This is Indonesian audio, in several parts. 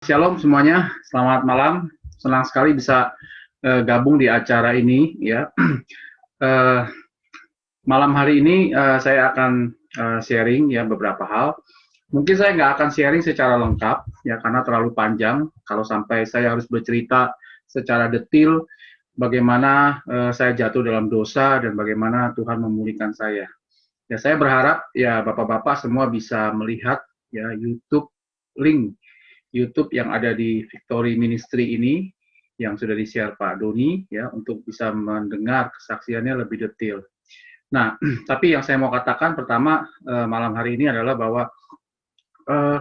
Shalom semuanya, selamat malam. Senang sekali bisa gabung di acara ini ya. Eh, Malam hari ini saya akan sharing ya beberapa hal. Mungkin saya nggak akan sharing secara lengkap ya karena terlalu panjang. Kalau sampai saya harus bercerita secara detail bagaimana saya jatuh dalam dosa dan bagaimana Tuhan memulihkan saya. Ya saya berharap ya bapak-bapak semua bisa melihat ya YouTube link YouTube yang ada di Victory Ministry ini yang sudah di-share Pak Doni ya untuk bisa mendengar kesaksiannya lebih detail. Nah, tapi yang saya mau katakan pertama malam hari ini adalah bahwa eh,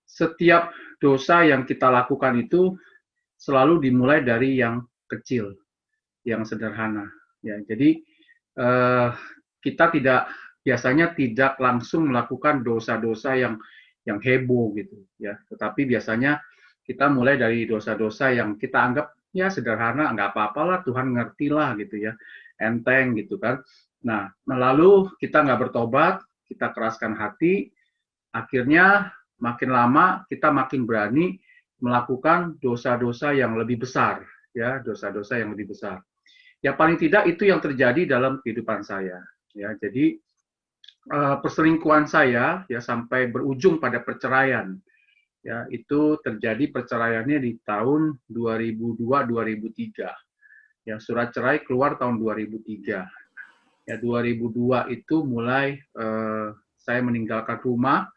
setiap dosa yang kita lakukan itu selalu dimulai dari yang kecil, yang sederhana. Ya, jadi eh, kita biasanya tidak langsung melakukan dosa-dosa yang heboh gitu ya, tetapi biasanya kita mulai dari dosa-dosa yang kita anggap ya sederhana, nggak apa-apalah, Tuhan ngerti lah gitu ya, enteng gitu kan. Nah, lalu kita nggak bertobat, kita keraskan hati, akhirnya makin lama kita makin berani melakukan dosa-dosa yang lebih besar, ya, dosa-dosa yang lebih besar. Ya paling tidak itu yang terjadi dalam kehidupan saya. Ya, jadi perselingkuhan saya ya sampai berujung pada perceraian. Ya, itu terjadi perceraiannya di tahun 2002-2003. Ya, surat cerai keluar tahun 2003. Ya, 2002 itu mulai saya meninggalkan rumah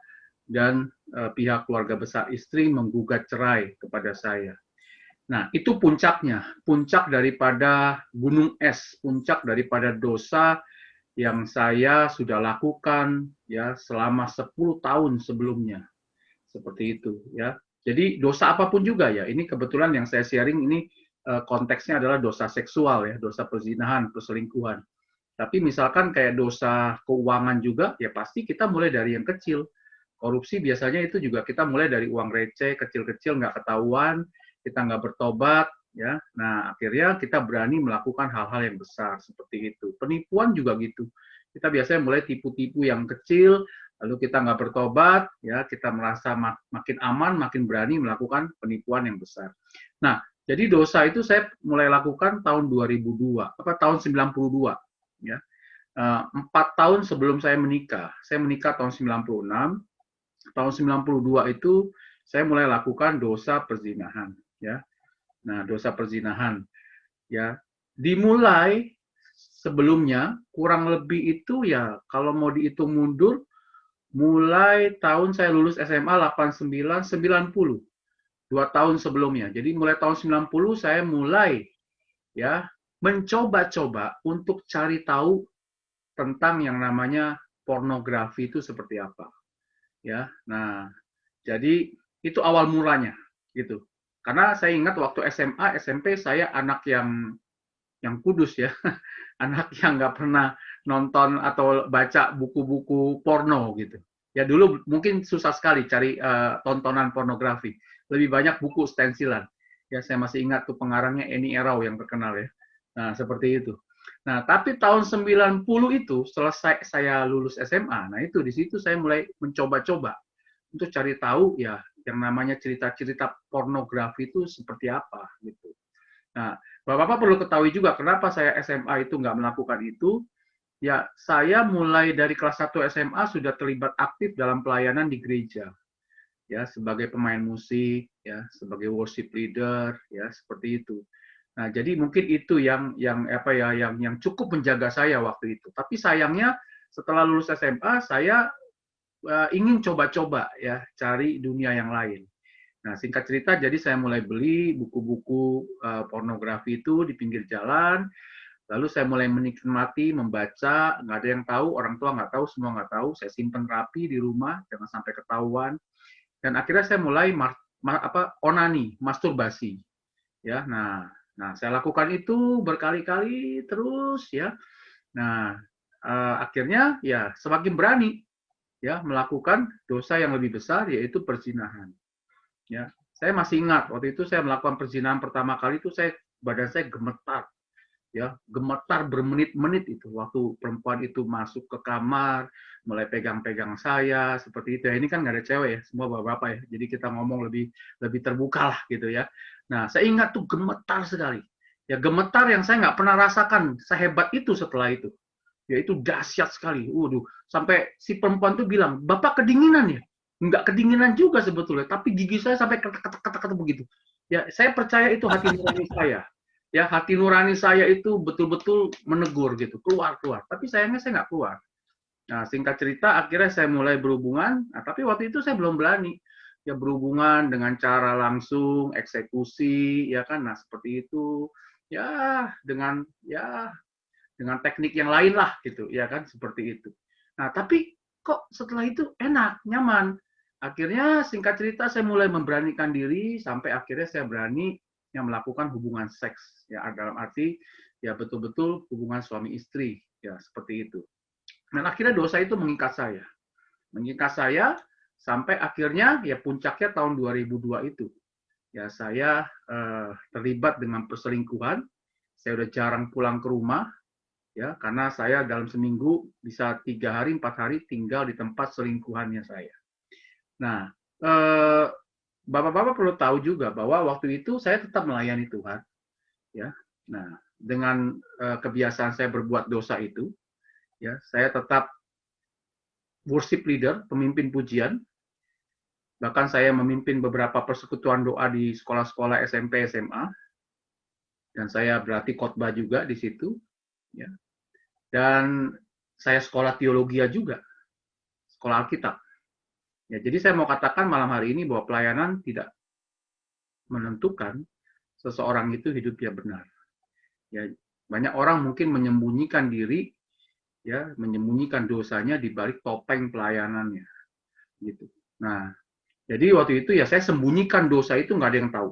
dan pihak keluarga besar istri menggugat cerai kepada saya. Nah, itu puncaknya, puncak daripada gunung es, puncak daripada dosa yang saya sudah lakukan ya selama 10 tahun sebelumnya. Seperti itu ya. Jadi dosa apapun juga ya. Ini kebetulan yang saya sharing ini konteksnya adalah dosa seksual ya, dosa perzinahan, perselingkuhan. Tapi misalkan kayak dosa keuangan juga, ya pasti kita mulai dari yang kecil. Korupsi biasanya itu juga kita mulai dari uang receh, kecil-kecil, nggak ketahuan, kita nggak bertobat, ya. Nah, akhirnya kita berani melakukan hal-hal yang besar, seperti itu. Penipuan juga gitu. Kita biasanya mulai tipu-tipu yang kecil, lalu kita nggak bertobat, ya, kita merasa makin aman, makin berani melakukan penipuan yang besar. Nah, jadi dosa itu saya mulai lakukan tahun 2002, tahun 92, ya. 4 tahun sebelum saya menikah. Saya menikah tahun 96, tahun 92 itu saya mulai lakukan dosa perzinahan, ya. Nah, dosa perzinahan, ya. Dimulai sebelumnya kurang lebih itu ya kalau mau dihitung mundur mulai tahun saya lulus SMA 89 90. 2 tahun sebelumnya. Jadi mulai tahun 90 saya mulai ya mencoba-coba untuk cari tahu tentang yang namanya pornografi itu seperti apa. Ya. Nah, jadi itu awal mulanya gitu. Karena saya ingat waktu SMA, SMP saya anak yang kudus ya, anak yang nggak pernah nonton atau baca buku-buku porno gitu. Ya dulu mungkin susah sekali cari tontonan pornografi. Lebih banyak buku stensilan. Ya saya masih ingat tuh pengarangnya Eni Erau yang terkenal ya. Nah, seperti itu. Nah, tapi tahun 90 itu selesai saya lulus SMA. Nah, itu di situ saya mulai mencoba-coba untuk cari tahu ya yang namanya cerita-cerita pornografi itu seperti apa gitu. Nah, Bapak-Bapak perlu ketahui juga kenapa saya SMA itu nggak melakukan itu. Ya, saya mulai dari kelas 1 SMA sudah terlibat aktif dalam pelayanan di gereja. Ya, sebagai pemain musik, ya, sebagai worship leader, ya, seperti itu. Nah, jadi mungkin itu yang apa ya yang cukup menjaga saya waktu itu. Tapi sayangnya setelah lulus SMA saya ingin coba-coba ya cari dunia yang lain. Nah, singkat cerita, jadi saya mulai beli buku-buku pornografi itu di pinggir jalan, lalu saya mulai menikmati, membaca, nggak ada yang tahu, orang tua nggak tahu, semua nggak tahu, saya simpen rapi di rumah, jangan sampai ketahuan, dan akhirnya saya mulai onani, masturbasi, ya. Nah, saya lakukan itu berkali-kali terus, ya. Nah, akhirnya ya semakin berani, ya, melakukan dosa yang lebih besar, yaitu perzinahan. Ya, saya masih ingat waktu itu saya melakukan perzinahan pertama kali itu badan saya gemetar. ya, gemetar bermenit-menit itu waktu perempuan itu masuk ke kamar, mulai pegang-pegang saya seperti itu ya. Ini kan nggak ada cewek ya, semua bapak-bapak ya, jadi kita ngomong lebih lebih terbuka lah gitu ya. Nah, saya ingat tuh gemetar sekali ya, gemetar yang saya nggak pernah rasakan sehebat itu setelah itu ya, itu dahsyat sekali. Waduh, sampai si perempuan tuh bilang, bapak kedinginan ya? Nggak kedinginan juga sebetulnya, tapi gigi saya sampai ketek-ketek begitu ya. Saya percaya itu hati nurani saya ya, hati nurani saya itu betul-betul menegur gitu, keluar, tapi sayangnya saya nggak keluar. Nah, singkat cerita akhirnya saya mulai berhubungan, nah, tapi waktu itu saya belum berani ya berhubungan dengan cara langsung eksekusi ya kan. Nah, seperti itu ya, dengan teknik yang lain lah gitu ya kan, seperti itu. Nah, tapi kok setelah itu enak, nyaman. Akhirnya singkat cerita saya mulai memberanikan diri sampai akhirnya saya berani yang melakukan hubungan seks ya, dalam arti ya betul-betul hubungan suami istri ya, seperti itu. Dan akhirnya dosa itu mengikat saya sampai akhirnya ya puncaknya tahun 2002 itu ya, saya terlibat dengan perselingkuhan. Saya udah jarang pulang ke rumah ya, karena saya dalam seminggu bisa 3 hari 4 hari tinggal di tempat selingkuhannya saya. Nah, bapak-bapak perlu tahu juga bahwa waktu itu saya tetap melayani Tuhan ya. Nah, dengan kebiasaan saya berbuat dosa itu ya, saya tetap worship leader, pemimpin pujian. Bahkan saya memimpin beberapa persekutuan doa di sekolah-sekolah SMP, SMA, dan saya berarti khotbah juga di situ ya. Dan saya sekolah teologi juga, sekolah Alkitab. Ya, jadi saya mau katakan malam hari ini bahwa pelayanan tidak menentukan seseorang itu hidupnya benar. Ya, banyak orang mungkin menyembunyikan diri, ya, menyembunyikan dosanya di balik topeng pelayanannya, gitu. Nah, jadi waktu itu ya saya sembunyikan dosa itu, nggak ada yang tahu.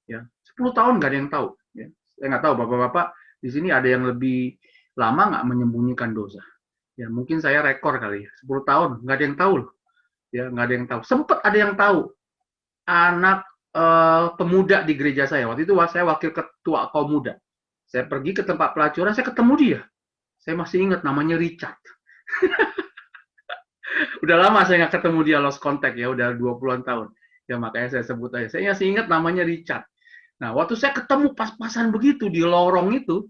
Ya, 10 tahun nggak ada yang tahu. Ya. Saya nggak tahu bapak-bapak di sini ada yang lebih lama nggak menyembunyikan dosa. Ya, mungkin saya rekor kali ya, 10 tahun nggak ada yang tahu loh. Ya, nggak ada yang tahu. Sempat ada yang tahu, anak pemuda di gereja saya. Waktu itu saya wakil ketua kaum muda. Saya pergi ke tempat pelacuran, saya ketemu dia. Saya masih ingat namanya Richard. Udah lama saya nggak ketemu dia, lost contact ya, udah 20-an tahun. Ya makanya saya sebut aja. Saya masih ingat namanya Richard. Nah, waktu saya ketemu pas-pasan begitu di lorong itu,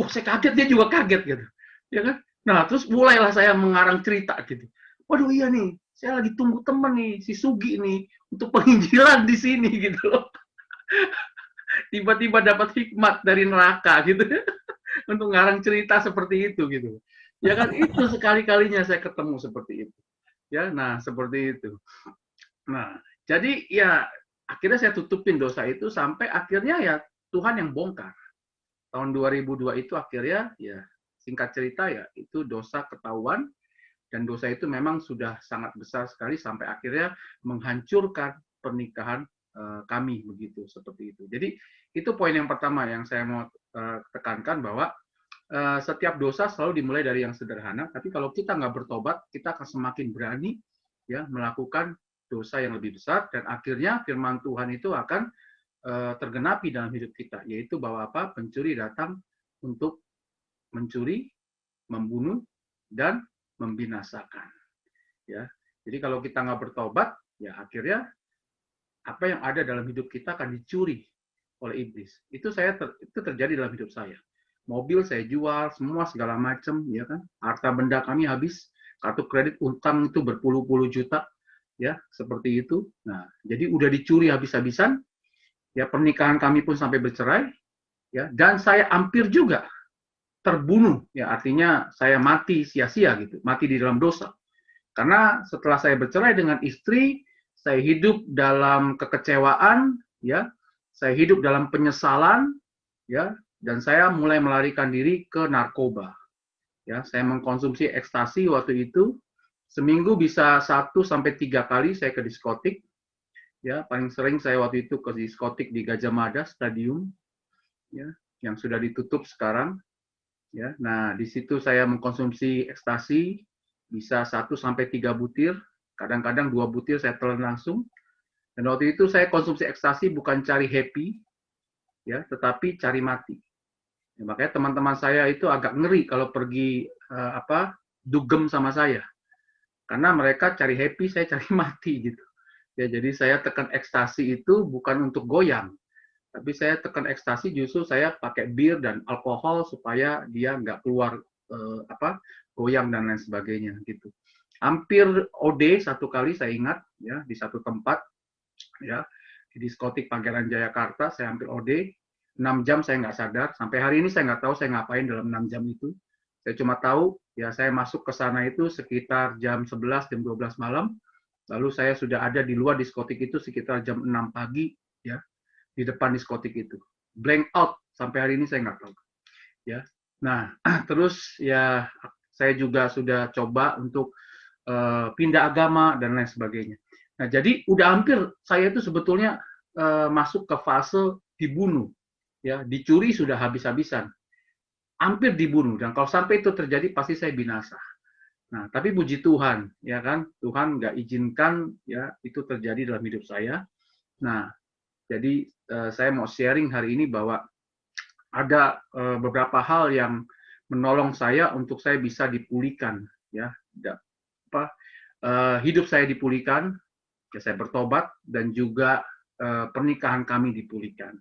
saya kaget, dia juga kaget gitu. Ya kan? Nah, terus mulailah saya mengarang cerita gitu. Waduh, iya nih, saya lagi tunggu temen nih, si Sugi nih, untuk penginjilan di sini gitu loh. Tiba-tiba dapat hikmat dari neraka gitu. Untuk ngarang cerita seperti itu gitu. Ya kan, itu sekali-kalinya saya ketemu seperti itu. Ya, nah seperti itu. Nah, jadi ya akhirnya saya tutupin dosa itu sampai akhirnya ya Tuhan yang bongkar. Tahun 2002 itu akhirnya ya, singkat cerita ya, itu dosa ketahuan, dan dosa itu memang sudah sangat besar sekali sampai akhirnya menghancurkan pernikahan kami begitu, seperti itu. Jadi itu poin yang pertama yang saya mau tekankan, bahwa setiap dosa selalu dimulai dari yang sederhana, tapi kalau kita nggak bertobat, kita akan semakin berani ya melakukan dosa yang lebih besar, dan akhirnya firman Tuhan itu akan tergenapi dalam hidup kita, yaitu bahwa apa? Pencuri datang untuk mencuri, membunuh, dan membinasakan. Ya, jadi kalau kita nggak bertobat, ya akhirnya apa yang ada dalam hidup kita akan dicuri oleh iblis. Itu terjadi dalam hidup saya. Mobil saya jual, semua segala macam, ya kan. Harta benda kami habis, kartu kredit utang itu berpuluh-puluh juta, ya seperti itu. Nah, jadi udah dicuri habis-habisan. Ya, pernikahan kami pun sampai bercerai, ya, dan saya hampir juga terbunuh, ya artinya saya mati sia-sia gitu, mati di dalam dosa. Karena setelah saya bercerai dengan istri, saya hidup dalam kekecewaan, ya, saya hidup dalam penyesalan, ya, dan saya mulai melarikan diri ke narkoba. Ya, saya mengkonsumsi ekstasi waktu itu, seminggu bisa 1-3 kali saya ke diskotik. Ya, paling sering saya waktu itu ke diskotik di Gajah Mada Stadium, ya, yang sudah ditutup sekarang. Ya, nah di situ saya mengkonsumsi ekstasi bisa 1-3 butir, kadang-kadang 2 butir saya telan langsung. Dan waktu itu saya konsumsi ekstasi bukan cari happy, ya, tetapi cari mati. Ya, makanya teman-teman saya itu agak ngeri kalau pergi dugem sama saya, karena mereka cari happy, saya cari mati gitu. Ya, jadi saya tekan ekstasi itu bukan untuk goyang, tapi saya tekan ekstasi justru saya pakai bir dan alkohol supaya dia nggak keluar goyang dan lain sebagainya gitu. Hampir OD satu kali saya ingat ya di satu tempat ya di diskotik Pangeran Jayakarta, saya hampir OD 6 jam saya nggak sadar. Sampai hari ini saya nggak tahu saya ngapain dalam 6 jam itu. Saya cuma tahu ya saya masuk ke sana itu sekitar jam 11, jam 12 malam. Lalu saya sudah ada di luar diskotik itu sekitar jam 6 pagi ya di depan diskotik itu. Blank out sampai hari ini saya nggak tahu. Ya. Nah, terus ya saya juga sudah coba untuk pindah agama dan lain sebagainya. Nah, jadi udah hampir saya itu sebetulnya masuk ke fase dibunuh, ya, dicuri sudah habis-habisan, hampir dibunuh. Dan kalau sampai itu terjadi pasti saya binasa. Nah, tapi puji Tuhan, ya kan, Tuhan nggak izinkan ya itu terjadi dalam hidup saya. Nah, jadi saya mau sharing hari ini bahwa ada beberapa hal yang menolong saya untuk saya bisa dipulihkan, ya, hidup saya dipulihkan, ya, saya bertobat dan juga pernikahan kami dipulihkan,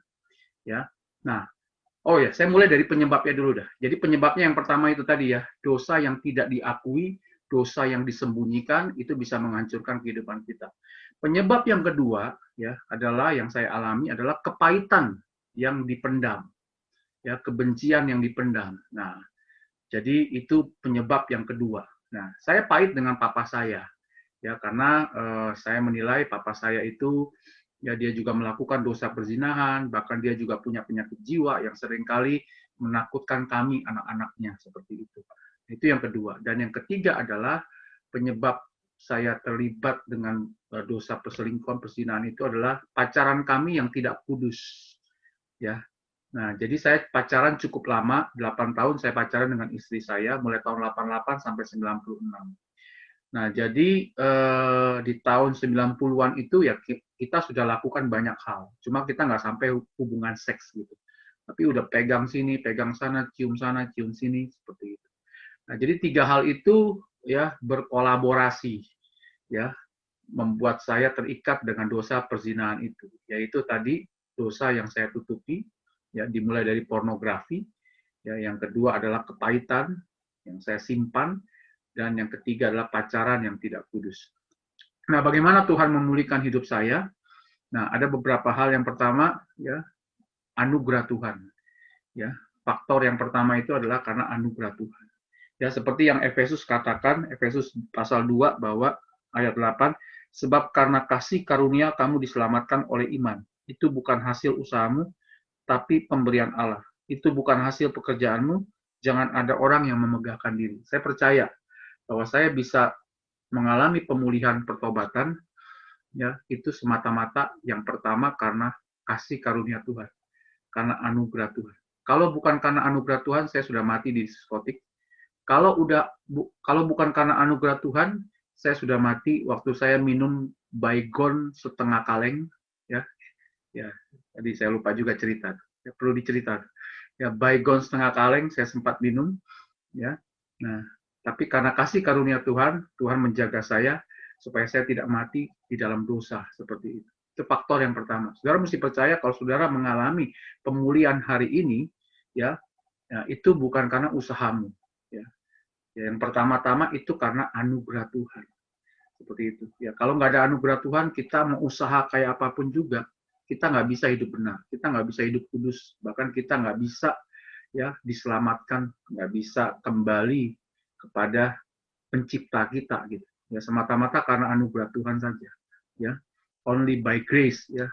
ya. Nah, oh ya, saya mulai dari penyebabnya dulu dah. Jadi penyebabnya yang pertama itu tadi ya, dosa yang tidak diakui, dosa yang disembunyikan itu bisa menghancurkan kehidupan kita. Penyebab yang kedua ya adalah yang saya alami adalah kepahitan yang dipendam, ya, kebencian yang dipendam. Nah, jadi itu penyebab yang kedua. Nah, saya pahit dengan papa saya, ya karena saya menilai papa saya itu ya dia juga melakukan dosa perzinahan, bahkan dia juga punya penyakit jiwa yang seringkali menakutkan kami anak-anaknya seperti itu. Itu yang kedua. Dan yang ketiga adalah penyebab saya terlibat dengan dosa perselingkuhan perzinahan itu adalah pacaran kami yang tidak kudus. Ya. Nah, jadi saya pacaran cukup lama, 8 tahun saya pacaran dengan istri saya mulai tahun 88 sampai 96. Nah, jadi di tahun 90-an itu ya kita sudah lakukan banyak hal. Cuma kita nggak sampai hubungan seks gitu. Tapi udah pegang sini, pegang sana, cium sini, seperti itu. Nah, jadi tiga hal itu ya berkolaborasi ya membuat saya terikat dengan dosa perzinahan itu. Yaitu tadi dosa yang saya tutupi ya dimulai dari pornografi, ya yang kedua adalah kepahitan yang saya simpan, dan yang ketiga adalah pacaran yang tidak kudus. Nah, bagaimana Tuhan memulihkan hidup saya? Nah, ada beberapa hal. Yang pertama, ya, anugerah Tuhan. Ya, faktor yang pertama itu adalah karena anugerah Tuhan. Ya, seperti yang Efesus katakan, Efesus pasal 2 bahwa ayat 8, sebab karena kasih karunia kamu diselamatkan oleh iman. Itu bukan hasil usahamu, tapi pemberian Allah. Itu bukan hasil pekerjaanmu, jangan ada orang yang memegahkan diri. Saya percaya bahwa saya bisa mengalami pemulihan pertobatan, ya itu semata-mata yang pertama karena kasih karunia Tuhan, karena anugerah Tuhan. Kalau bukan karena anugerah Tuhan, saya sudah mati di diskotik. Kalau bukan karena anugerah Tuhan, saya sudah mati waktu saya minum Baygon setengah kaleng, ya. Ya, tadi saya lupa juga cerita. Ya, perlu diceritakan. Ya, Baygon setengah kaleng saya sempat minum, ya. Nah, tapi karena kasih karunia Tuhan, Tuhan menjaga saya supaya saya tidak mati di dalam dosa seperti itu. Itu faktor yang pertama. Saudara mesti percaya kalau saudara mengalami pemulihan hari ini, ya, ya itu bukan karena usahamu, ya. Yang pertama-tama itu karena anugerah Tuhan. Seperti itu. Ya, kalau nggak ada anugerah Tuhan, kita mau usaha kayak apapun juga, kita nggak bisa hidup benar, kita nggak bisa hidup kudus, bahkan kita nggak bisa ya diselamatkan, nggak bisa kembali kepada pencipta kita gitu. Ya semata-mata karena anugerah Tuhan saja. Ya, only by grace ya.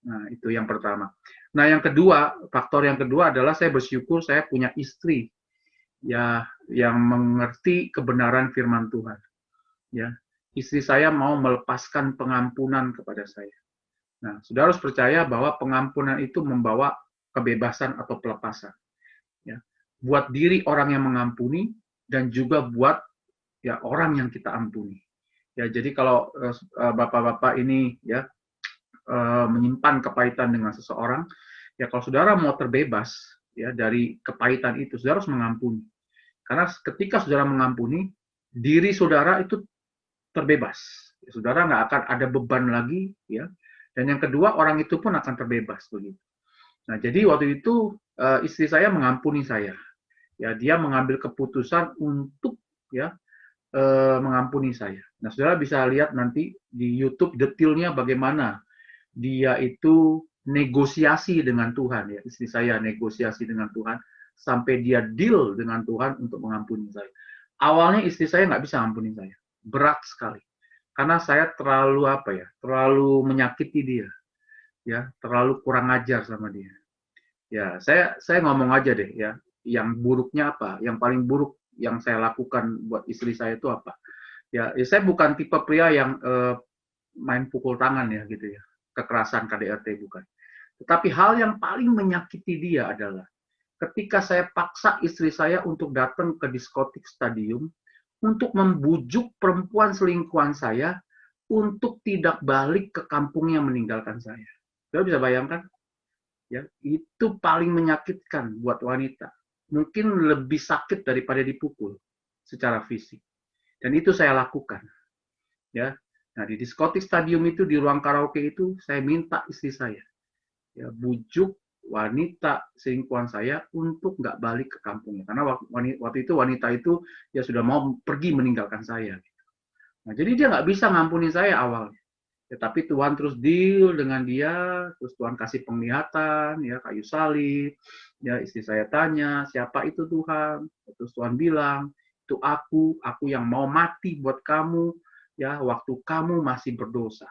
Nah, itu yang pertama. Nah, yang kedua, faktor yang kedua adalah saya bersyukur saya punya istri ya yang mengerti kebenaran firman Tuhan. Ya, istri saya mau melepaskan pengampunan kepada saya. Nah, saudara harus percaya bahwa pengampunan itu membawa kebebasan atau pelepasan. Ya, buat diri orang yang mengampuni dan juga buat ya orang yang kita ampuni. Ya, jadi kalau bapak-bapak ini ya menyimpan kepahitan dengan seseorang, ya kalau saudara mau terbebas, ya dari kepahitan itu. Saudara harus mengampuni. Karena ketika saudara mengampuni, diri saudara itu terbebas. Saudara nggak akan ada beban lagi, ya. Dan yang kedua, orang itu pun akan terbebas begitu. Nah, jadi waktu itu istri saya mengampuni saya. Ya, dia mengambil keputusan untuk ya mengampuni saya. Nah, saudara bisa lihat nanti di YouTube detailnya bagaimana dia itu negosiasi dengan Tuhan, ya, istri saya negosiasi dengan Tuhan sampai dia deal dengan Tuhan untuk mengampuni saya. Awalnya istri saya nggak bisa mengampuni saya, berat sekali, karena saya terlalu terlalu menyakiti dia, ya, terlalu kurang ajar sama dia. Ya, saya ngomong aja deh, ya, yang buruknya apa, yang paling buruk yang saya lakukan buat istri saya itu apa? Ya, saya bukan tipe pria yang main pukul tangan ya gitu ya, kekerasan KDRT bukan. Tetapi hal yang paling menyakiti dia adalah ketika saya paksa istri saya untuk datang ke diskotik stadium untuk membujuk perempuan selingkuhan saya untuk tidak balik ke kampungnya meninggalkan saya. Saudara bisa bayangkan? Ya, itu paling menyakitkan buat wanita. Mungkin lebih sakit daripada dipukul secara fisik. Dan itu saya lakukan. Ya, nah di diskotik stadium itu, di ruang karaoke itu, saya minta istri saya, ya, bujuk wanita selingkuhan saya untuk nggak balik ke kampungnya. Karena waktu itu wanita itu ya sudah mau pergi meninggalkan saya. Nah, jadi dia nggak bisa ngampuni saya awalnya. Ya, tapi Tuhan terus deal dengan dia, terus Tuhan kasih penglihatan, ya, kayu salib, ya, istri saya tanya, siapa itu Tuhan? Terus Tuhan bilang, itu aku yang mau mati buat kamu, ya, waktu kamu masih berdosa.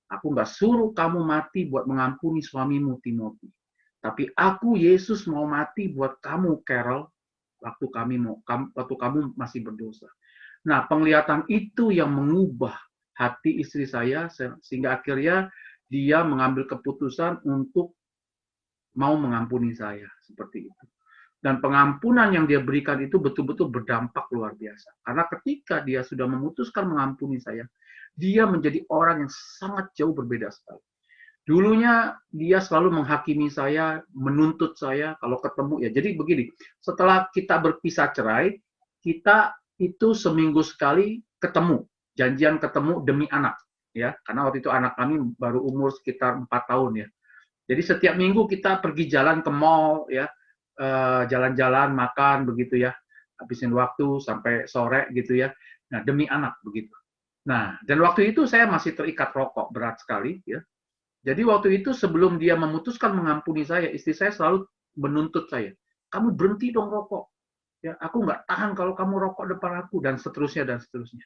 Aku nggak suruh kamu mati buat mengampuni suamimu Timothy, tapi aku Yesus mau mati buat kamu Carol, waktu kamu masih berdosa. Nah, penglihatan itu yang mengubah hati istri saya sehingga akhirnya dia mengambil keputusan untuk mau mengampuni saya seperti itu. Dan pengampunan yang dia berikan itu betul-betul berdampak luar biasa. Karena ketika dia sudah memutuskan mengampuni saya, dia menjadi orang yang sangat jauh berbeda sekali. Dulunya dia selalu menghakimi saya, menuntut saya kalau ketemu ya. Jadi begini, setelah kita berpisah cerai, kita itu seminggu sekali ketemu, janjian ketemu demi anak, ya. Karena waktu itu anak kami baru umur sekitar 4 tahun ya. Jadi setiap minggu kita pergi jalan ke mall ya, jalan-jalan, makan begitu ya, habisin waktu sampai sore gitu ya. Nah, demi anak begitu. Nah, dan waktu itu saya masih terikat rokok berat sekali ya. Jadi waktu itu sebelum dia memutuskan mengampuni saya, istri saya selalu menuntut saya, kamu berhenti dong rokok. Ya, aku nggak tahan kalau kamu rokok depan aku dan seterusnya dan seterusnya.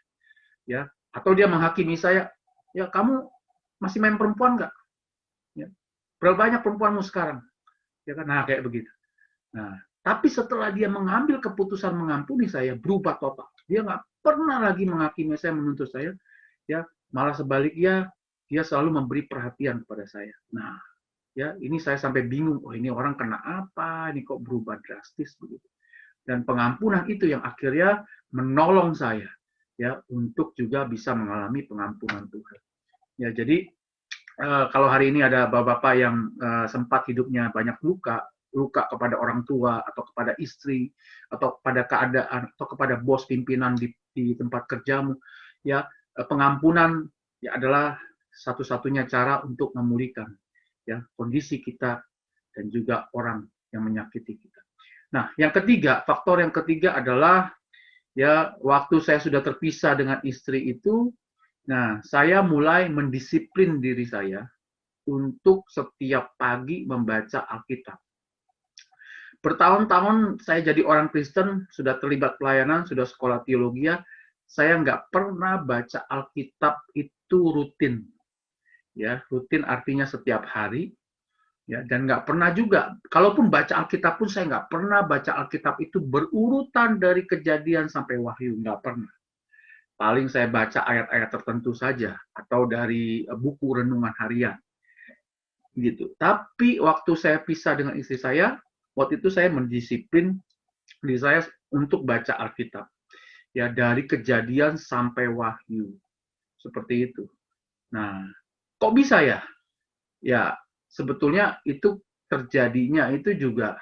Ya, atau dia menghakimi saya, ya kamu masih main perempuan nggak? Ya, berapa banyak perempuanmu sekarang? Ya kan, nah kayak begitu. Nah, tapi setelah dia mengambil keputusan mengampuni saya, berubah total. Dia nggak pernah lagi menghakimi saya, menuntut saya. Ya, malah sebaliknya dia selalu memberi perhatian kepada saya. Nah, ya ini saya sampai bingung. Oh, ini orang kena apa? Ini kok berubah drastis begitu. Dan pengampunan itu yang akhirnya menolong saya ya untuk juga bisa mengalami pengampunan Tuhan. Ya, jadi kalau hari ini ada bapak-bapak yang sempat hidupnya banyak luka, luka kepada orang tua atau kepada istri atau kepada keadaan atau kepada bos pimpinan di tempat kerjamu, ya pengampunan ya adalah satu-satunya cara untuk memulihkan ya kondisi kita dan juga orang yang menyakiti kita. Nah, yang ketiga, faktor yang ketiga adalah ya waktu saya sudah terpisah dengan istri itu, nah saya mulai mendisiplin diri saya untuk setiap pagi membaca Alkitab. Bertahun-tahun saya jadi orang Kristen, sudah terlibat pelayanan, sudah sekolah teologi, saya nggak pernah baca Alkitab itu rutin. Ya, rutin artinya setiap hari. Ya, dan nggak pernah juga, kalaupun baca Alkitab pun saya nggak pernah baca Alkitab itu berurutan dari Kejadian sampai Wahyu, nggak pernah. Paling saya baca ayat-ayat tertentu saja, atau dari buku renungan harian. Gitu. Tapi waktu saya pisah dengan istri saya, waktu itu saya mendisiplin diri saya untuk baca Alkitab. Ya, dari Kejadian sampai Wahyu. Seperti itu. Nah, kok bisa ya? Ya, sebetulnya itu terjadinya itu juga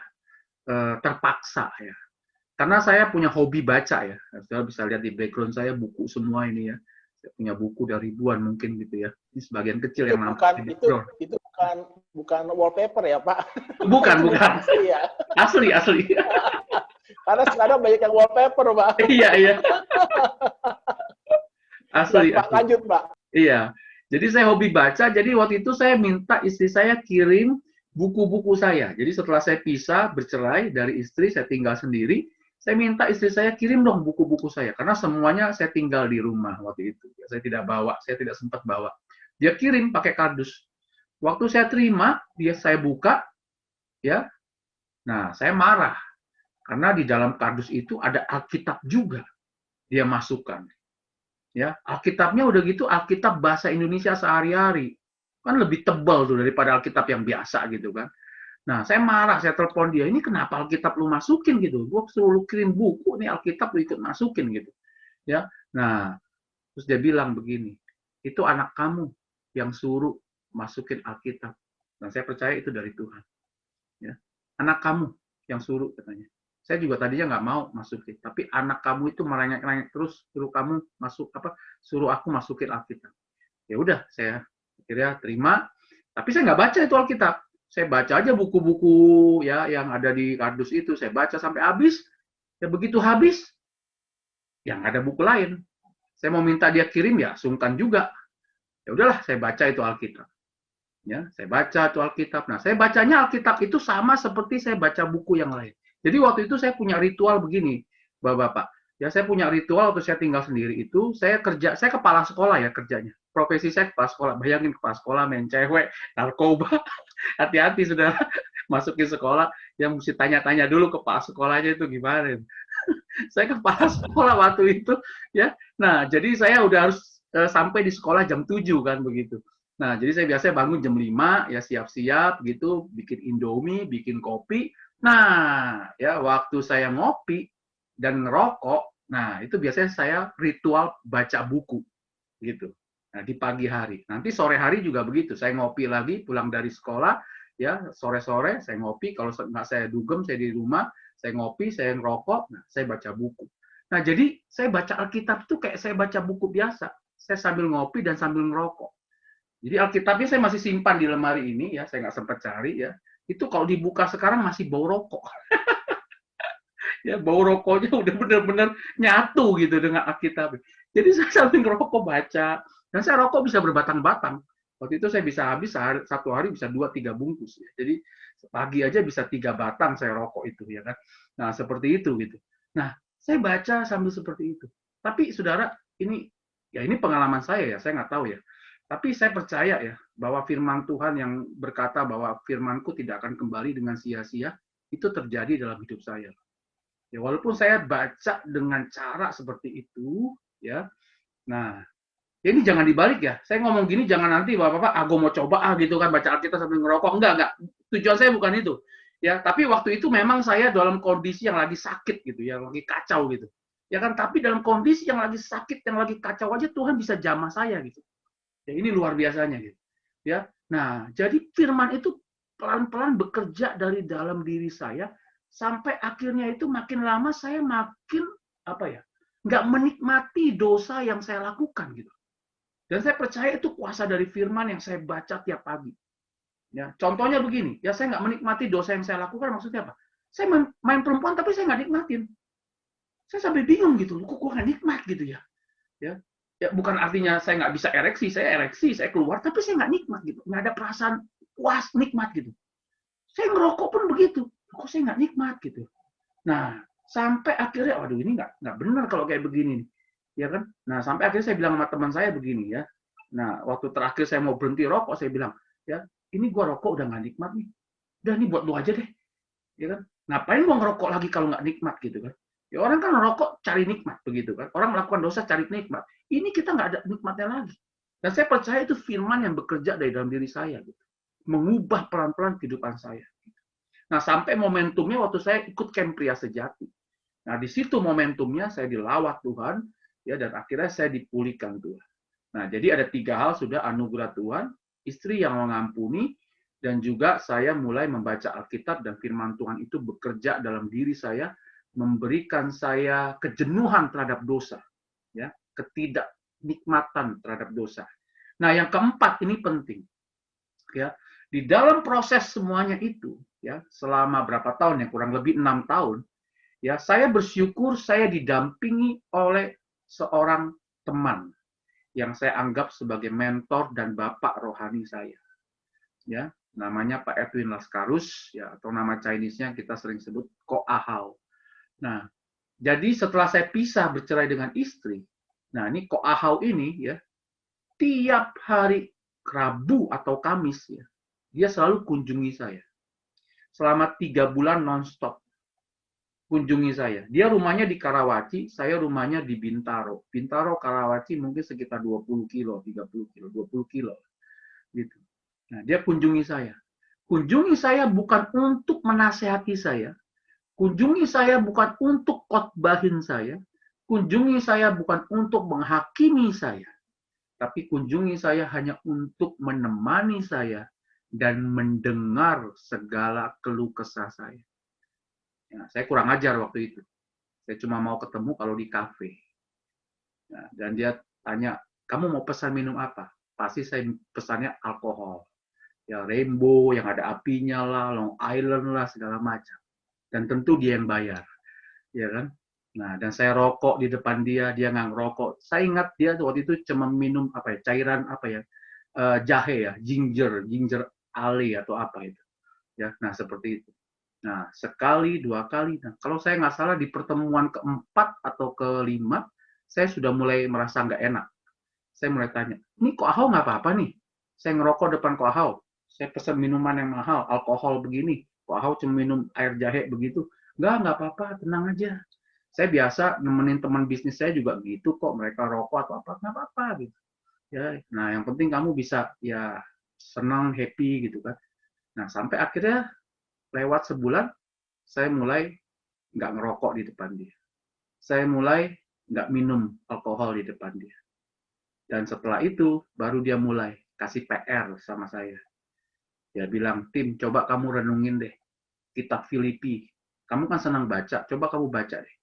terpaksa ya. Karena saya punya hobi baca ya. Saudara bisa lihat di background saya buku semua ini ya. Saya punya buku dari ribuan mungkin gitu ya. Ini sebagian kecil Itu yang nampak bukan di background. itu bukan wallpaper ya, Pak. Bukan, Itu bukan. asli ya. Asli, asli. Karena sekarang banyak yang wallpaper, Pak. Iya, iya. Asli, Dan Pak, asli. lanjut, Pak. Iya. Jadi saya hobi baca, jadi waktu itu saya minta istri saya kirim buku-buku saya. Jadi setelah saya pisah, bercerai dari istri, saya tinggal sendiri, saya minta istri saya kirim dong buku-buku saya. Karena semuanya saya tinggal di rumah waktu itu. Saya tidak bawa, saya tidak sempat bawa. Dia kirim pakai kardus. Waktu saya terima, saya buka, ya. Nah, saya marah. Karena di dalam kardus itu ada Alkitab juga. Dia masukkan. Ya, Alkitabnya udah gitu Alkitab bahasa Indonesia sehari-hari. Kan lebih tebal tuh daripada Alkitab yang biasa gitu kan. Nah, saya marah, saya telepon dia, ini kenapa Alkitab lu masukin gitu? Gue suruh lu kirim buku, nih Alkitab lu ikut masukin gitu. Ya, nah, terus dia bilang begini, itu anak kamu yang suruh masukin Alkitab. Dan saya percaya itu dari Tuhan. Ya, anak kamu yang suruh katanya. Saya juga tadinya nggak mau masukin, tapi anak kamu itu merengek-rengek terus suruh kamu suruh aku masukin Alkitab. Ya udah, saya akhirnya terima, tapi saya nggak baca itu Alkitab. Saya baca aja buku-buku ya yang ada di kardus itu, saya baca sampai habis. Ya begitu habis, yang ada buku lain. Saya mau minta dia kirim ya sungkan juga. Ya udahlah, saya baca itu Alkitab. Ya, saya baca itu Alkitab. Nah, saya bacanya Alkitab itu sama seperti saya baca buku yang lain. Jadi waktu itu saya punya ritual begini, Bapak-bapak. Ya, saya punya ritual waktu saya tinggal sendiri itu, saya kepala sekolah ya kerjanya. Profesi saya kepala sekolah. Bayangin kepala sekolah main cewek, narkoba. Hati-hati sudah masukin sekolah yang mesti tanya-tanya dulu kepala sekolahnya itu gimana. Saya kepala sekolah waktu itu ya. Nah, jadi saya udah harus sampai di sekolah jam 7 kan begitu. Nah, jadi saya biasanya bangun jam 5 ya siap-siap gitu, bikin Indomie, bikin kopi. Nah, ya waktu saya ngopi dan ngerokok, nah itu biasanya saya ritual baca buku gitu. Nah, di pagi hari. Nanti sore hari juga begitu. Saya ngopi lagi pulang dari sekolah, ya sore-sore saya ngopi. Kalau nggak saya dugem, saya di rumah, saya ngopi, saya ngerokok, nah, saya baca buku. Nah, jadi saya baca Alkitab itu kayak saya baca buku biasa. Saya sambil ngopi dan sambil ngerokok. Jadi Alkitabnya saya masih simpan di lemari ini ya, saya nggak sempat cari ya. Itu kalau dibuka sekarang masih bau rokok. Ya, bau rokoknya udah benar-benar nyatu gitu dengan Alkitab. Jadi saya sambil ngerokok baca, dan saya rokok bisa berbatang-batang. Waktu itu saya bisa habis satu hari bisa 2-3 bungkus. Ya. Jadi pagi aja bisa 3 batang saya rokok itu ya kan. Nah seperti itu gitu. Nah saya baca sambil seperti itu. Tapi saudara ini ya ini pengalaman saya ya, saya nggak tahu ya. Tapi saya percaya ya bahwa firman Tuhan yang berkata bahwa firmanku tidak akan kembali dengan sia-sia itu terjadi dalam hidup saya. Ya walaupun saya baca dengan cara seperti itu, ya. Nah, ya ini jangan dibalik ya. Saya ngomong gini jangan nanti Bapak-bapak, gue mau coba gitu kan baca Alkitab sambil ngerokok. Enggak. Tujuan saya bukan itu. Ya, tapi waktu itu memang saya dalam kondisi yang lagi sakit gitu ya, lagi kacau gitu. Ya kan, tapi dalam kondisi yang lagi sakit, yang lagi kacau aja Tuhan bisa jamah saya gitu. Ya ini luar biasanya gitu. Ya. Nah, jadi firman itu pelan-pelan bekerja dari dalam diri saya sampai akhirnya itu makin lama saya makin nggak menikmati dosa yang saya lakukan gitu. Dan saya percaya itu kuasa dari firman yang saya baca tiap pagi. Ya, contohnya begini, ya saya nggak menikmati dosa yang saya lakukan maksudnya apa? Saya main perempuan tapi saya nggak nikmatin. Saya sampai bingung gitu, kok gue nggak nikmat gitu ya. Ya bukan artinya saya nggak bisa ereksi, saya keluar tapi saya nggak nikmat gitu, nggak ada perasaan puas nikmat gitu. Saya ngerokok pun begitu, kok saya nggak nikmat gitu. Nah, sampai akhirnya, waduh ini nggak benar kalau kayak begini nih. Ya kan? Nah, sampai akhirnya saya bilang sama teman saya begini ya. Nah, waktu terakhir saya mau berhenti rokok, saya bilang, ya ini gua rokok udah nggak nikmat nih. Udah nih buat lu aja deh. Ya kan? Ngapain gua ngerokok lagi kalau nggak nikmat gitu kan? Ya orang kan ngerokok cari nikmat begitu kan. Orang melakukan dosa cari nikmat. Ini kita nggak ada nikmatnya lagi. Dan saya percaya itu firman yang bekerja dari dalam diri saya gitu. Mengubah pelan-pelan kehidupan saya. Nah, sampai momentumnya waktu saya ikut camp pria sejati. Nah, di situ momentumnya saya dilawat Tuhan, ya, dan akhirnya saya dipulihkan Tuhan. Nah, jadi ada 3 hal sudah anugerah Tuhan, istri yang mengampuni, dan juga saya mulai membaca Alkitab dan firman Tuhan itu bekerja dalam diri saya, memberikan saya kejenuhan terhadap dosa, ya, ketidaknikmatan terhadap dosa. Nah, yang keempat ini penting, ya. Di dalam proses semuanya itu, ya, selama berapa tahun ya, kurang lebih 6 tahun, ya, saya bersyukur saya didampingi oleh seorang teman yang saya anggap sebagai mentor dan bapak rohani saya, ya, namanya Pak Edwin Laskarus, ya, atau nama Chinese-nya kita sering sebut Ko Ahau. Nah, jadi setelah saya pisah bercerai dengan istri, nah ini Ko Ahau ini, ya, tiap hari Rabu atau Kamis, ya, dia selalu kunjungi saya selama 3 bulan nonstop. Kunjungi saya. Dia rumahnya di Karawaci, saya rumahnya di Bintaro. Bintaro, Karawaci mungkin sekitar 20 kilo, 30 kilo, 20 kilo. Gitu. Nah, dia kunjungi saya. Kunjungi saya bukan untuk menasehati saya. Kunjungi saya bukan untuk khotbahin saya. Kunjungi saya bukan untuk menghakimi saya. Tapi kunjungi saya hanya untuk menemani saya dan mendengar segala keluh kesah saya. Ya, saya kurang ajar waktu itu. Saya cuma mau ketemu kalau di kafe. Nah, dan dia tanya, kamu mau pesan minum apa? Pasti saya pesannya alkohol. Ya, Rainbow, yang ada apinya lah, Long Island lah, segala macam. Dan tentu dia yang bayar. Ya kan? Nah, dan saya rokok di depan dia, dia nggak ngerokok. Saya ingat dia waktu itu cuma minum apa ya, cairan apa ya, jahe ya, ginger ale atau apa itu. Ya, nah seperti itu. Nah, sekali, 2 kali. Nah, kalau saya nggak salah di pertemuan keempat atau kelima, saya sudah mulai merasa nggak enak. Saya mulai tanya, ini kok Ahau nggak apa-apa nih? Saya ngerokok depan kok Ahau. Saya pesan minuman yang mahal, alkohol begini. Kok Ahau cuma minum air jahe begitu. Nggak apa-apa, tenang aja. Saya biasa nemenin teman bisnis saya juga gitu kok. Mereka rokok atau apa, nggak apa-apa gitu. Ya, nah yang penting kamu bisa ya senang, happy gitu kan. Nah, sampai akhirnya lewat sebulan, saya mulai nggak ngerokok di depan dia. Saya mulai nggak minum alkohol di depan dia. Dan setelah itu, baru dia mulai kasih PR sama saya. Dia bilang, Tim, coba kamu renungin deh kitab Filipi. Kamu kan senang baca, coba kamu baca deh.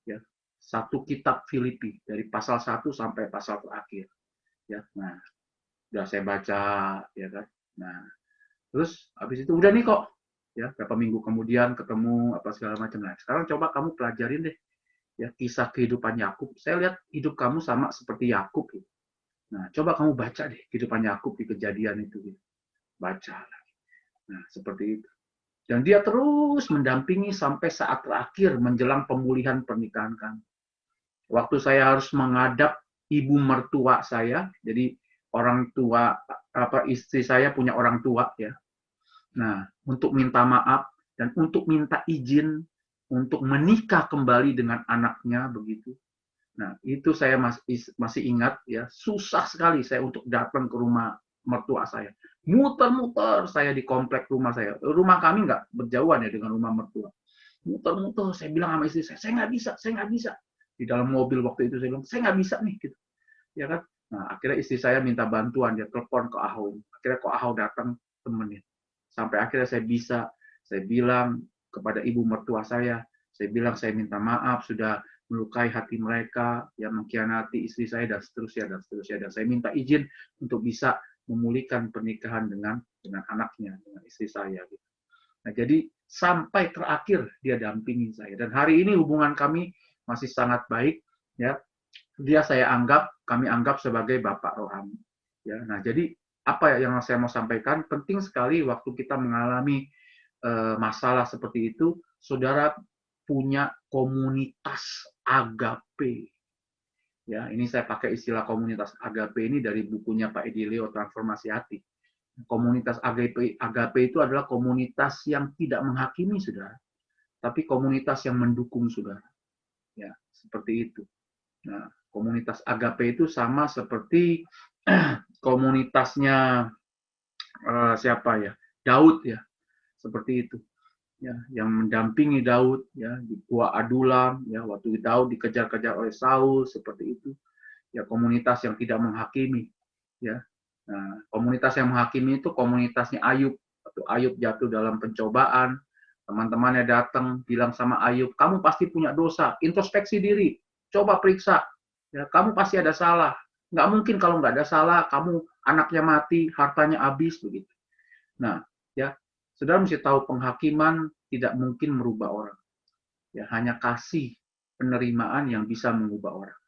Ya, satu kitab Filipi, dari pasal 1 sampai pasal terakhir. Ya, nah, udah saya baca, ya kan. Nah, terus habis itu udah nih kok. Ya, berapa minggu kemudian ketemu apa segala macam. Nah, sekarang coba kamu pelajarin deh ya kisah kehidupan Yakub. Saya lihat hidup kamu sama seperti Yakub gitu. Nah, coba kamu baca deh kehidupan Yakub di kejadian itu gitu. Baca. Nah, seperti itu. Dan dia terus mendampingi sampai saat terakhir menjelang pemulihan pernikahan kami. Waktu saya harus menghadap ibu mertua saya, jadi orang tua apa istri saya punya orang tua ya. Nah, untuk minta maaf dan untuk minta izin untuk menikah kembali dengan anaknya begitu. Nah, itu saya masih ingat ya, susah sekali saya untuk datang ke rumah mertua saya. Muter-muter saya di komplek rumah saya. Rumah kami nggak berjauhan ya dengan rumah mertua. Muter-muter, saya bilang sama istri saya nggak bisa, saya nggak bisa. Di dalam mobil waktu itu saya bilang, saya nggak bisa nih, gitu. Ya kan? Nah, akhirnya istri saya minta bantuan, dia telepon ke Ahau. Akhirnya kok Ahau datang temenin. Sampai akhirnya saya bilang kepada ibu mertua saya bilang saya minta maaf sudah melukai hati mereka, yang mengkhianati istri saya dan seterusnya dan seterusnya. Dan saya minta izin untuk bisa memulihkan pernikahan dengan anaknya, dengan istri saya. Gitu. Nah, jadi sampai terakhir dia dampingi saya. Dan hari ini hubungan kami masih sangat baik. Ya, dia kami anggap sebagai bapak rohani. Ya, nah jadi apa yang saya mau sampaikan? Penting sekali waktu kita mengalami masalah seperti itu, saudara punya komunitas agape. Ya, ini saya pakai istilah komunitas agape ini dari bukunya Pak Edilio Transformasi Hati. Komunitas agape itu adalah komunitas yang tidak menghakimi saudara, tapi komunitas yang mendukung saudara. Ya, seperti itu. Nah, komunitas agape itu sama seperti komunitasnya siapa ya? Daud ya. Seperti itu. Ya, yang mendampingi Daud ya di Gua Adulam ya waktu Daud dikejar-kejar oleh Saul seperti itu. Ya, komunitas yang tidak menghakimi ya. Nah, komunitas yang menghakimi itu komunitasnya Ayub Waktu Ayub jatuh dalam pencobaan, teman-temannya datang bilang sama Ayub, kamu pasti punya dosa, introspeksi diri, coba periksa, ya kamu pasti ada salah. Nggak mungkin kalau nggak ada salah, kamu anaknya mati, hartanya habis begitu. Nah, ya, saudara mesti tahu penghakiman tidak mungkin merubah orang. Ya, hanya kasih penerimaan yang bisa mengubah orang.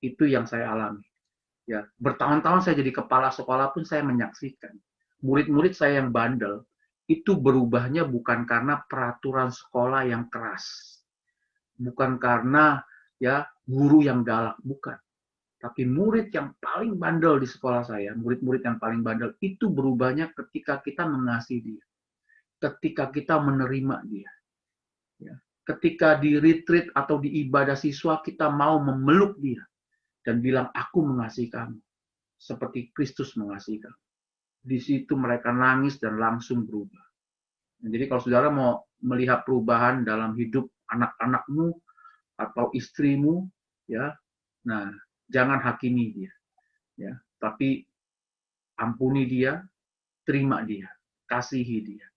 Itu yang saya alami. Ya, bertahun-tahun saya jadi kepala sekolah pun saya menyaksikan. Murid-murid saya yang bandel, itu berubahnya bukan karena peraturan sekolah yang keras. Bukan karena ya guru yang galak, bukan. Tapi murid yang paling bandel di sekolah saya, murid-murid yang paling bandel, itu berubahnya ketika kita mengasihi dia. Ketika kita menerima dia. Ya. Ketika di retreat atau di ibadah siswa, kita mau memeluk dia. Dan bilang, aku mengasihi kamu. Seperti Kristus mengasihi kamu. Di situ mereka nangis dan langsung berubah. Jadi kalau saudara mau melihat perubahan dalam hidup anak-anakmu atau istrimu, ya, nah jangan hakimi dia, ya, tapi ampuni dia, terima dia, kasihi dia.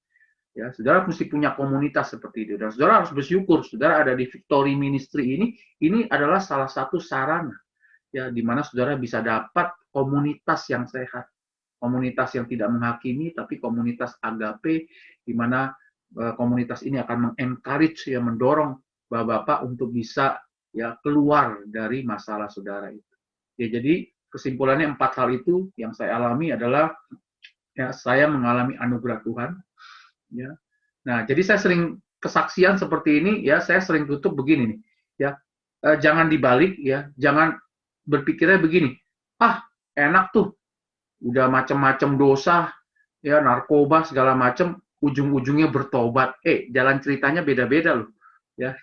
Ya, saudara mesti punya komunitas seperti itu. Dan saudara harus bersyukur, saudara ada di Victory Ministry ini adalah salah satu sarana, ya, di mana saudara bisa dapat komunitas yang sehat. Komunitas yang tidak menghakimi, tapi komunitas agape, di mana komunitas ini akan mengencourage, ya, mendorong bapak-bapak untuk bisa ya keluar dari masalah saudara itu. Ya, jadi kesimpulannya 4 hal itu yang saya alami adalah ya saya mengalami anugerah Tuhan. Ya. Nah, jadi saya sering kesaksian seperti ini, ya saya sering tutup begini nih, ya jangan dibalik, ya jangan berpikirnya begini, enak tuh udah macam-macam dosa, ya narkoba segala macam, ujung-ujungnya bertobat. Jalan ceritanya beda-beda loh, ya.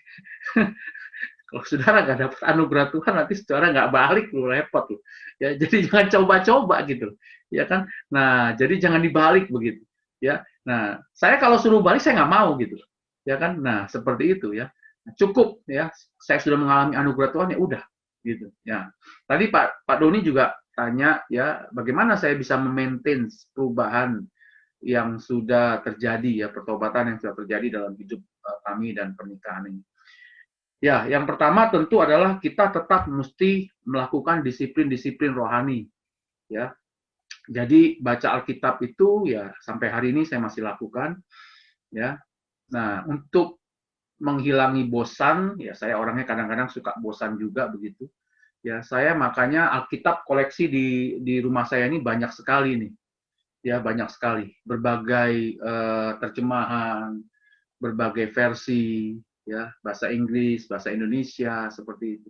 Kalau saudara nggak dapat anugerah Tuhan, nanti saudara nggak balik loh, repot loh. Ya, jadi jangan coba-coba gitu, ya kan. Nah, jadi jangan dibalik begitu, ya. Nah, saya kalau suruh balik saya nggak mau gitu, ya kan. Nah, seperti itu ya. Cukup ya, saya sudah mengalami anugerah Tuhan, ya udah gitu. Ya. Tadi Pak Doni juga tanya ya bagaimana saya bisa memaintain perubahan yang sudah terjadi, ya pertobatan yang sudah terjadi dalam hidup kami dan pernikahan ini. Ya, yang pertama tentu adalah kita tetap mesti melakukan disiplin-disiplin rohani, ya. Jadi baca Alkitab itu ya sampai hari ini saya masih lakukan, ya. Nah, untuk menghilangi bosan, ya saya orangnya kadang-kadang suka bosan juga begitu. Ya, saya makanya Alkitab koleksi di rumah saya ini banyak sekali nih. Ya, banyak sekali. Berbagai terjemahan, berbagai versi, ya, bahasa Inggris, bahasa Indonesia, seperti itu.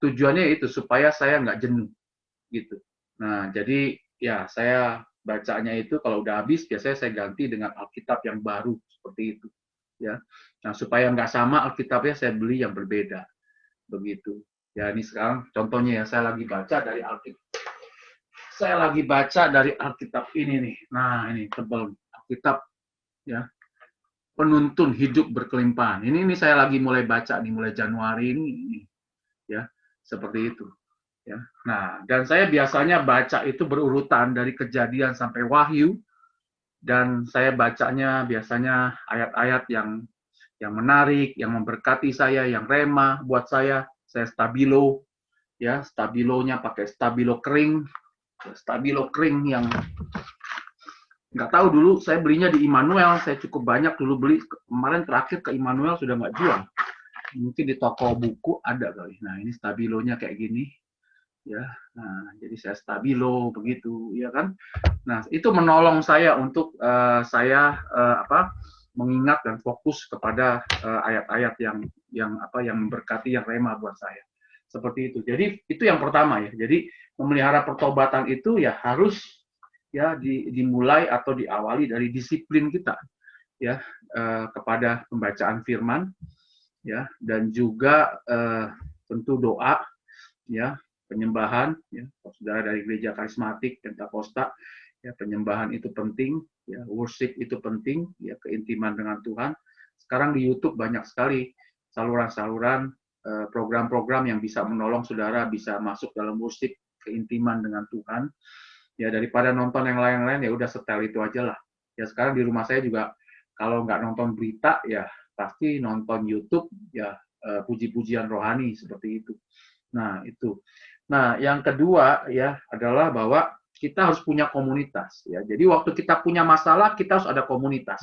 Tujuannya itu supaya saya nggak jenuh, gitu. Nah, jadi ya saya bacanya itu kalau udah habis, biasanya saya ganti dengan Alkitab yang baru, seperti itu. Ya, nah supaya nggak sama Alkitabnya, saya beli yang berbeda, begitu. Ya, ini sekarang contohnya ya, saya lagi baca dari Alkitab. Saya lagi baca dari Alkitab ini nih. Nah, ini tebal Alkitab ya. Penuntun hidup berkelimpahan. Ini saya lagi mulai baca nih, mulai Januari ini ya. Seperti itu ya. Nah, dan saya biasanya baca itu berurutan dari Kejadian sampai Wahyu, dan saya bacanya biasanya ayat-ayat yang menarik, yang memberkati saya, yang rema buat saya stabilo, ya, stabilonya pakai stabilo kering yang nggak tahu dulu saya belinya di Immanuel, saya cukup banyak dulu beli, kemarin terakhir ke Immanuel sudah nggak jual, mungkin di toko buku ada kali. Nah, ini stabilonya kayak gini, ya, nah jadi saya stabilo begitu, ya kan. Nah, itu menolong saya untuk saya mengingat dan fokus kepada ayat-ayat yang memberkati, yang rema buat saya. Seperti itu. Jadi itu yang pertama ya. Jadi memelihara pertobatan itu ya harus ya dimulai atau diawali dari disiplin kita ya kepada pembacaan firman ya, dan juga tentu doa ya, penyembahan ya. Saudara dari gereja karismatik Pentakosta, ya penyembahan itu penting, ya worship itu penting, ya keintiman dengan Tuhan. Sekarang di YouTube banyak sekali saluran-saluran program-program yang bisa menolong saudara bisa masuk dalam worship, keintiman dengan Tuhan. Ya daripada nonton yang lain-lain, ya udah setel itu aja lah. Ya sekarang di rumah saya juga kalau nggak nonton berita ya pasti nonton YouTube ya, puji-pujian rohani seperti itu. Nah, itu. Nah, yang kedua ya adalah bahwa kita harus punya komunitas ya. Jadi waktu kita punya masalah, kita harus ada komunitas.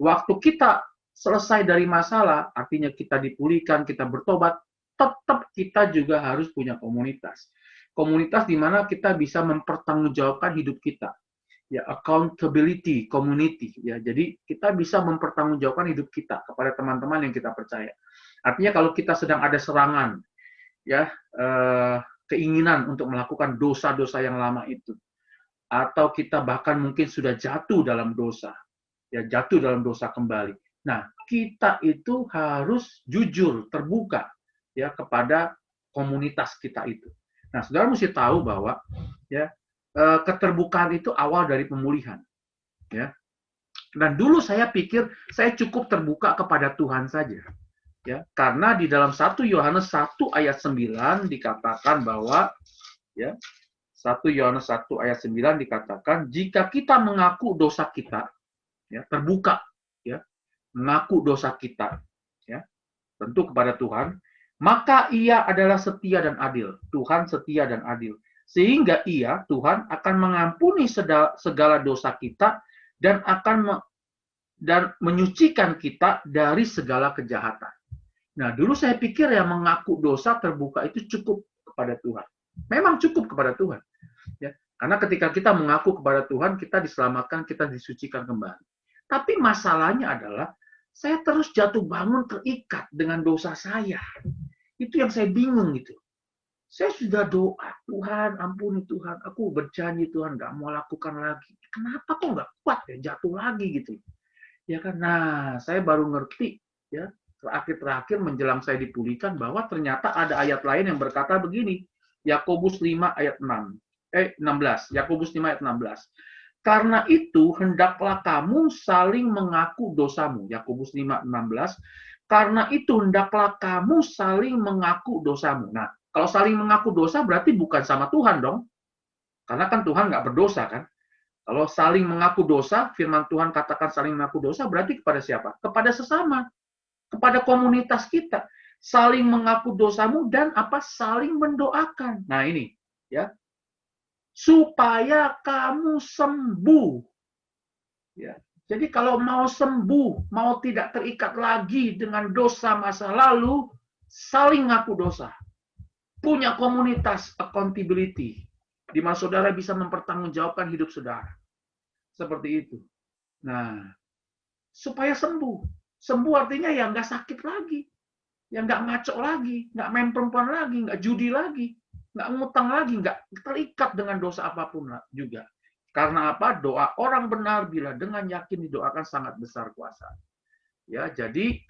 Waktu kita selesai dari masalah, artinya kita dipulihkan, kita bertobat, tetap kita juga harus punya komunitas. Komunitas di mana kita bisa mempertanggungjawabkan hidup kita. Ya, accountability community ya. Jadi kita bisa mempertanggungjawabkan hidup kita kepada teman-teman yang kita percaya. Artinya kalau kita sedang ada serangan ya, keinginan untuk melakukan dosa-dosa yang lama itu, atau kita bahkan mungkin sudah jatuh dalam dosa, ya jatuh dalam dosa kembali. Nah, kita itu harus jujur, terbuka ya kepada komunitas kita itu. Nah, saudara mesti tahu bahwa ya keterbukaan itu awal dari pemulihan, ya. Dan dulu saya pikir saya cukup terbuka kepada Tuhan saja, ya. Karena di dalam 1 Yohanes 1 ayat 9 dikatakan bahwa, ya, 1 Yohanes 1 ayat 9 dikatakan jika kita mengaku dosa kita, ya, terbuka, ya, mengaku dosa kita, ya, tentu kepada Tuhan, maka Ia adalah setia dan adil. Tuhan setia dan adil. Sehingga Ia, Tuhan, akan mengampuni segala dosa kita dan akan menyucikan kita dari segala kejahatan. Nah, dulu saya pikir yang mengaku dosa terbuka itu cukup kepada Tuhan. Memang cukup kepada Tuhan. Ya, karena ketika kita mengaku kepada Tuhan, kita diselamatkan, kita disucikan kembali. Tapi masalahnya adalah, saya terus jatuh bangun terikat dengan dosa saya. Itu yang saya bingung gitu. Saya sudah doa, Tuhan, ampuni Tuhan, aku berjanji Tuhan, nggak mau lakukan lagi. Kenapa kok nggak kuat ya, jatuh lagi gitu. Ya kan, nah saya baru ngerti, ya, terakhir menjelang saya dipulihkan, bahwa ternyata ada ayat lain yang berkata begini, Yakobus 5 ayat 16, Yakobus 5 ayat 16. Karena itu, hendaklah kamu saling mengaku dosamu, Yakobus 5, 16. Karena itu, hendaklah kamu saling mengaku dosamu. Nah, kalau saling mengaku dosa berarti bukan sama Tuhan dong. Karena kan Tuhan nggak berdosa kan. Kalau saling mengaku dosa, firman Tuhan katakan saling mengaku dosa, berarti kepada siapa? Kepada sesama. Kepada komunitas kita. Saling mengaku dosamu dan apa? Saling mendoakan. Nah ini, ya. Supaya kamu sembuh. Ya. Jadi kalau mau sembuh, mau tidak terikat lagi dengan dosa masa lalu, saling ngaku dosa. Punya komunitas accountability, di mana saudara bisa mempertanggungjawabkan hidup saudara. Seperti itu. Nah, supaya sembuh. Sembuh artinya ya nggak sakit lagi. Ya nggak ngaco lagi, nggak main perempuan lagi, nggak judi lagi, nggak ngutang lagi, nggak terikat dengan dosa apapun juga. Karena apa? Doa orang benar bila dengan yakin didoakan sangat besar kuasa. Ya, jadi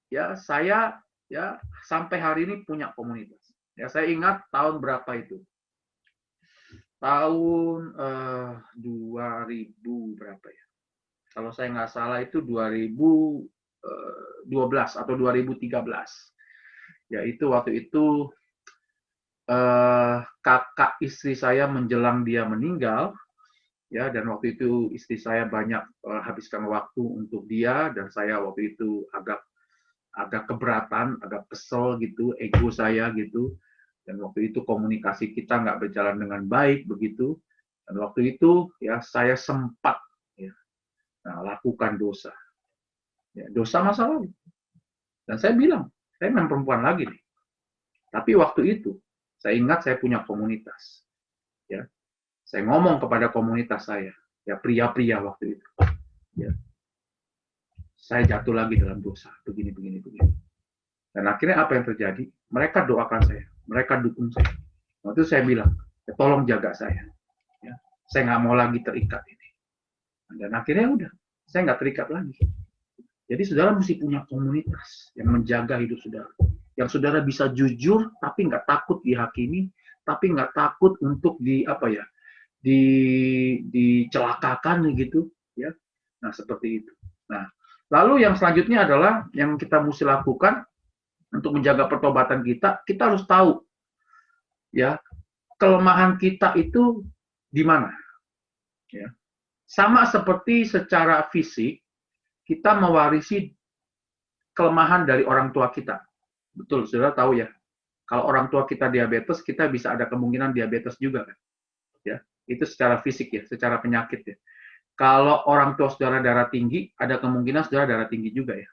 ya saya ya sampai hari ini punya komunitas. Ya, saya ingat tahun berapa itu? Tahun 2000 berapa ya? Kalau saya nggak salah itu 2012 atau 2013. Yaitu waktu itu kakak istri saya menjelang dia meninggal, ya, dan waktu itu istri saya banyak habiskan waktu untuk dia, dan saya waktu itu agak keberatan, agak kesel gitu, ego saya gitu. Dan waktu itu komunikasi kita nggak berjalan dengan baik begitu. Dan waktu itu ya saya sempat ya, lakukan dosa. Ya, dosa masa lalu. Dan saya bilang, saya memang perempuan lagi nih. Tapi waktu itu, saya ingat saya punya komunitas. Ya, saya ngomong kepada komunitas saya, ya pria-pria waktu itu. Ya, saya jatuh lagi dalam dosa, begini. Dan akhirnya apa yang terjadi? Mereka doakan saya, mereka dukung saya. Waktu itu saya bilang, ya, tolong jaga saya. Ya, saya nggak mau lagi terikat ini. Dan akhirnya udah, saya nggak terikat lagi. Jadi saudara mesti punya komunitas yang menjaga hidup saudara. Yang saudara bisa jujur, tapi nggak takut dihakimi, tapi nggak takut untuk dicelakakan gitu, ya. Nah seperti itu. Nah, lalu yang selanjutnya adalah yang kita mesti lakukan untuk menjaga pertobatan kita. Kita harus tahu, ya, kelemahan kita itu di mana. Ya. Sama seperti secara fisik, kita mewarisi kelemahan dari orang tua kita. Betul, saudara tahu ya. Kalau orang tua kita diabetes, kita bisa ada kemungkinan diabetes juga kan. Ya, itu secara fisik ya, secara penyakit ya. Kalau orang tua saudara darah tinggi, ada kemungkinan saudara darah tinggi juga ya.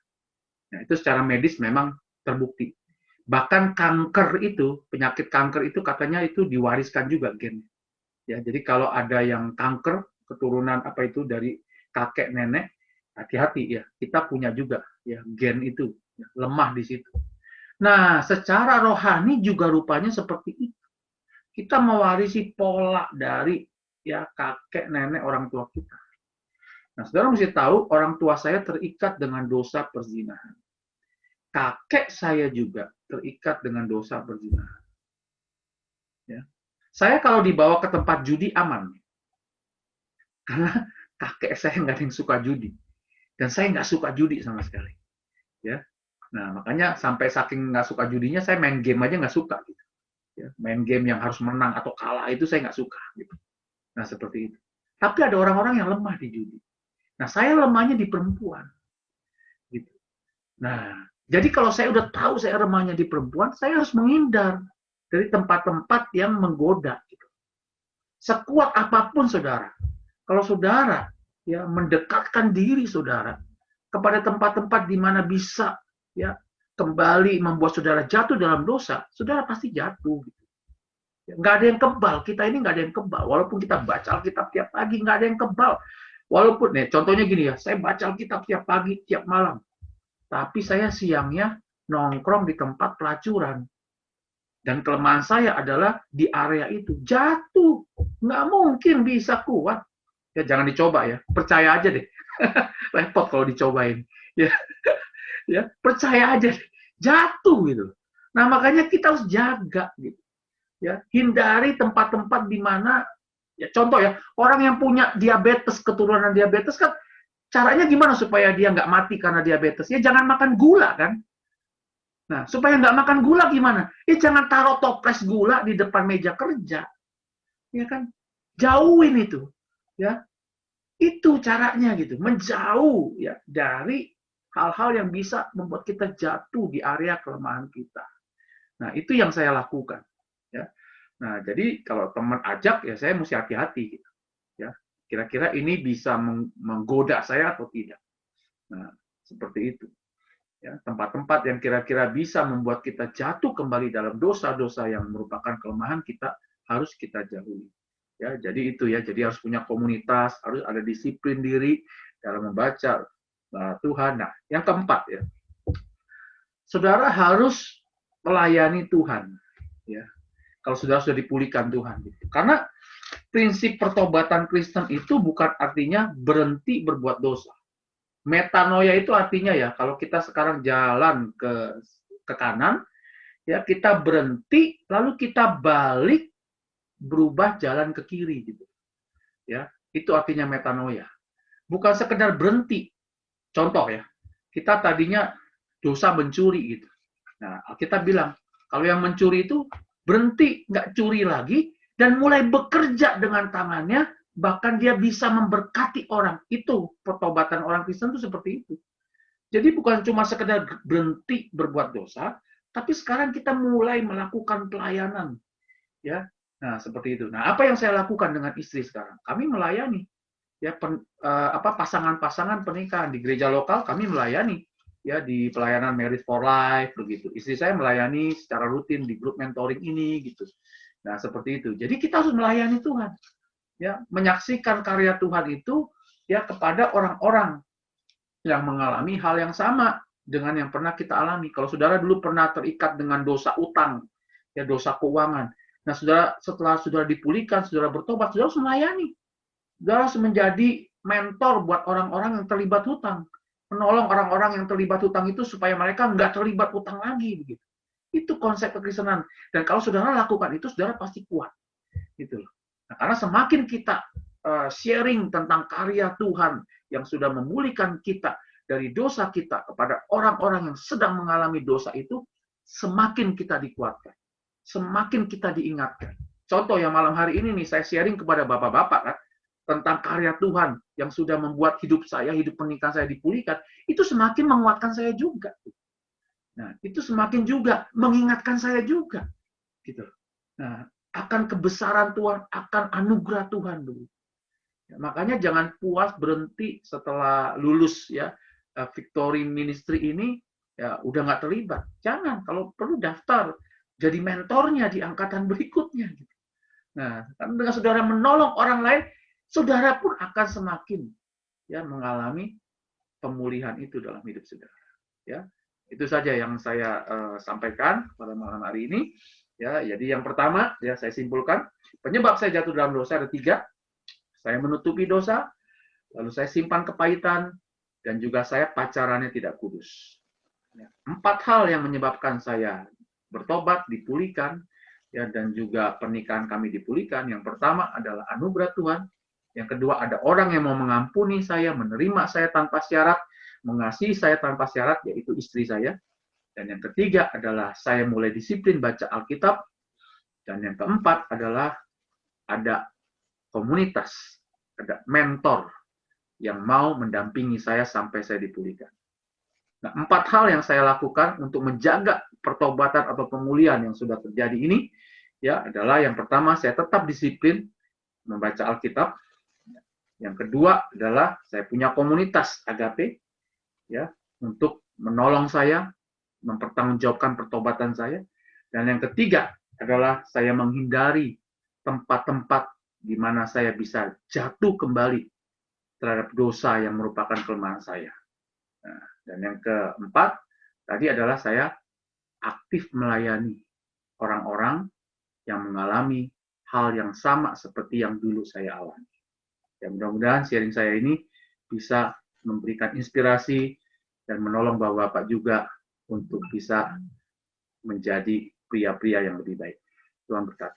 Nah, itu secara medis memang terbukti. Bahkan kanker itu, penyakit kanker itu katanya itu diwariskan juga gen. Ya, jadi kalau ada yang kanker keturunan apa itu dari kakek nenek, hati-hati ya, kita punya juga ya gen itu, ya, lemah di situ. Nah, secara rohani juga rupanya seperti itu. Kita mewarisi pola dari ya kakek nenek orang tua kita. Nah, saudara mesti tahu orang tua saya terikat dengan dosa perzinahan. Kakek saya juga terikat dengan dosa perzinahan. Ya. Saya kalau dibawa ke tempat judi aman. Karena kakek saya nggak ada yang suka judi. Dan saya nggak suka judi sama sekali. Ya. Nah, makanya sampai saking nggak suka judinya, saya main game aja nggak suka. Gitu. Ya, main game yang harus menang atau kalah itu saya nggak suka. Gitu. Nah, seperti itu. Tapi ada orang-orang yang lemah di judi. Nah, saya lemahnya di perempuan. Gitu. Nah, jadi kalau saya udah tahu saya lemahnya di perempuan, saya harus menghindar dari tempat-tempat yang menggoda. Gitu. Sekuat apapun, saudara. Kalau saudara ya mendekatkan diri saudara kepada tempat-tempat di mana bisa ya kembali membuat saudara jatuh dalam dosa, saudara pasti jatuh. Gitu. Nggak ada yang kebal, kita ini nggak ada yang kebal. Walaupun kita baca Alkitab tiap pagi, nggak ada yang kebal. Walaupun, nih, contohnya gini ya, saya baca Alkitab tiap pagi, tiap malam. Tapi saya siangnya nongkrong di tempat pelacuran. Dan kelemahan saya adalah di area itu. Jatuh. Nggak mungkin bisa kuat. Ya jangan dicoba ya, percaya aja deh. Repot kalau dicobain. Ya, ya percaya aja deh. Jatuh gitu. Nah makanya kita harus jaga gitu. Ya, hindari tempat-tempat di mana ya contoh ya, orang yang punya diabetes, keturunan diabetes kan caranya gimana supaya dia nggak mati karena diabetes? Ya jangan makan gula kan. Nah, supaya nggak makan gula gimana? Ya jangan taruh toples gula di depan meja kerja. Ya kan? Jauhin itu. Ya, itu caranya gitu, menjauh ya dari hal-hal yang bisa membuat kita jatuh di area kelemahan kita. Nah, itu yang saya lakukan. Ya. Nah, jadi kalau teman ajak ya saya mesti hati-hati gitu. Ya. Kira-kira ini bisa menggoda saya atau tidak. Nah, seperti itu. Ya, tempat-tempat yang kira-kira bisa membuat kita jatuh kembali dalam dosa-dosa yang merupakan kelemahan kita harus kita jauhi. Ya, jadi itu ya, jadi harus punya komunitas, harus ada disiplin diri dalam membaca Tuhan. Nah, yang keempat ya, saudara harus melayani Tuhan. Ya, kalau saudara sudah dipulihkan Tuhan, gitu. Karena prinsip pertobatan Kristen itu bukan artinya berhenti berbuat dosa. Metanoia itu artinya ya, kalau kita sekarang jalan ke kanan, ya kita berhenti, lalu kita balik berubah jalan ke kiri gitu. Ya, itu artinya metanoia. Bukan sekedar berhenti. Contoh ya, kita tadinya dosa mencuri gitu. Nah, kita bilang kalau yang mencuri itu berhenti, nggak curi lagi dan mulai bekerja dengan tangannya, bahkan dia bisa memberkati orang. Itu pertobatan orang Kristen itu seperti itu. Jadi bukan cuma sekedar berhenti berbuat dosa, tapi sekarang kita mulai melakukan pelayanan. Ya, nah seperti itu. Nah, apa yang saya lakukan dengan istri sekarang? Kami melayani ya pasangan-pasangan pernikahan di gereja lokal, kami melayani ya di pelayanan Marriage for Life begitu. Istri saya melayani secara rutin di grup mentoring ini gitu. Nah, seperti itu. Jadi kita harus melayani Tuhan. Ya, menyaksikan karya Tuhan itu ya kepada orang-orang yang mengalami hal yang sama dengan yang pernah kita alami. Kalau saudara dulu pernah terikat dengan dosa utang, ya dosa keuangan. Nah, saudara setelah saudara dipulihkan, saudara bertobat, saudara harus melayani. Saudara harus menjadi mentor buat orang-orang yang terlibat hutang. Menolong orang-orang yang terlibat hutang itu supaya mereka nggak terlibat hutang lagi. Begitu. Itu konsep kekristenan. Dan kalau saudara lakukan itu, saudara pasti kuat. Gitu. Nah, karena semakin kita sharing tentang karya Tuhan yang sudah memulihkan kita dari dosa kita kepada orang-orang yang sedang mengalami dosa itu, semakin kita dikuatkan. Semakin kita diingatkan. Contoh yang malam hari ini nih, saya sharing kepada bapak-bapak kan, tentang karya Tuhan yang sudah membuat hidup saya, hidup pernikahan saya dipulihkan, itu semakin menguatkan saya juga. Nah, itu semakin juga mengingatkan saya juga, gitu. Nah, akan kebesaran Tuhan, akan anugerah Tuhan dulu. Ya, makanya jangan puas berhenti setelah lulus ya Victory Ministry ini ya udah nggak terlibat. Jangan, kalau perlu daftar jadi mentornya di angkatan berikutnya. Gitu. Nah, karena dengan saudara menolong orang lain, saudara pun akan semakin ya mengalami pemulihan itu dalam hidup saudara. Ya, itu saja yang saya sampaikan pada malam hari ini. Ya, jadi yang pertama ya saya simpulkan penyebab saya jatuh dalam dosa ada 3. Saya menutupi dosa, lalu saya simpan kepahitan, dan juga saya pacarannya tidak kudus. 4 hal yang menyebabkan saya bertobat, dipulihkan, ya, dan juga pernikahan kami dipulihkan. Yang pertama adalah anugerah Tuhan. Yang kedua ada orang yang mau mengampuni saya, menerima saya tanpa syarat, mengasihi saya tanpa syarat, yaitu istri saya. Dan yang ketiga adalah saya mulai disiplin baca Alkitab. Dan yang keempat adalah ada komunitas, ada mentor yang mau mendampingi saya sampai saya dipulihkan. Nah, 4 hal yang saya lakukan untuk menjaga pertobatan atau pemulihan yang sudah terjadi ini, ya adalah yang pertama saya tetap disiplin membaca Alkitab. Yang kedua adalah saya punya komunitas agape, ya untuk menolong saya, mempertanggungjawabkan pertobatan saya. Dan yang ketiga adalah saya menghindari tempat-tempat di mana saya bisa jatuh kembali terhadap dosa yang merupakan kelemahan saya. Nah, dan yang keempat, tadi adalah saya aktif melayani orang-orang yang mengalami hal yang sama seperti yang dulu saya alami. Ya, mudah-mudahan sharing saya ini bisa memberikan inspirasi dan menolong Bapak-Bapak juga untuk bisa menjadi pria-pria yang lebih baik. Tuhan berkati.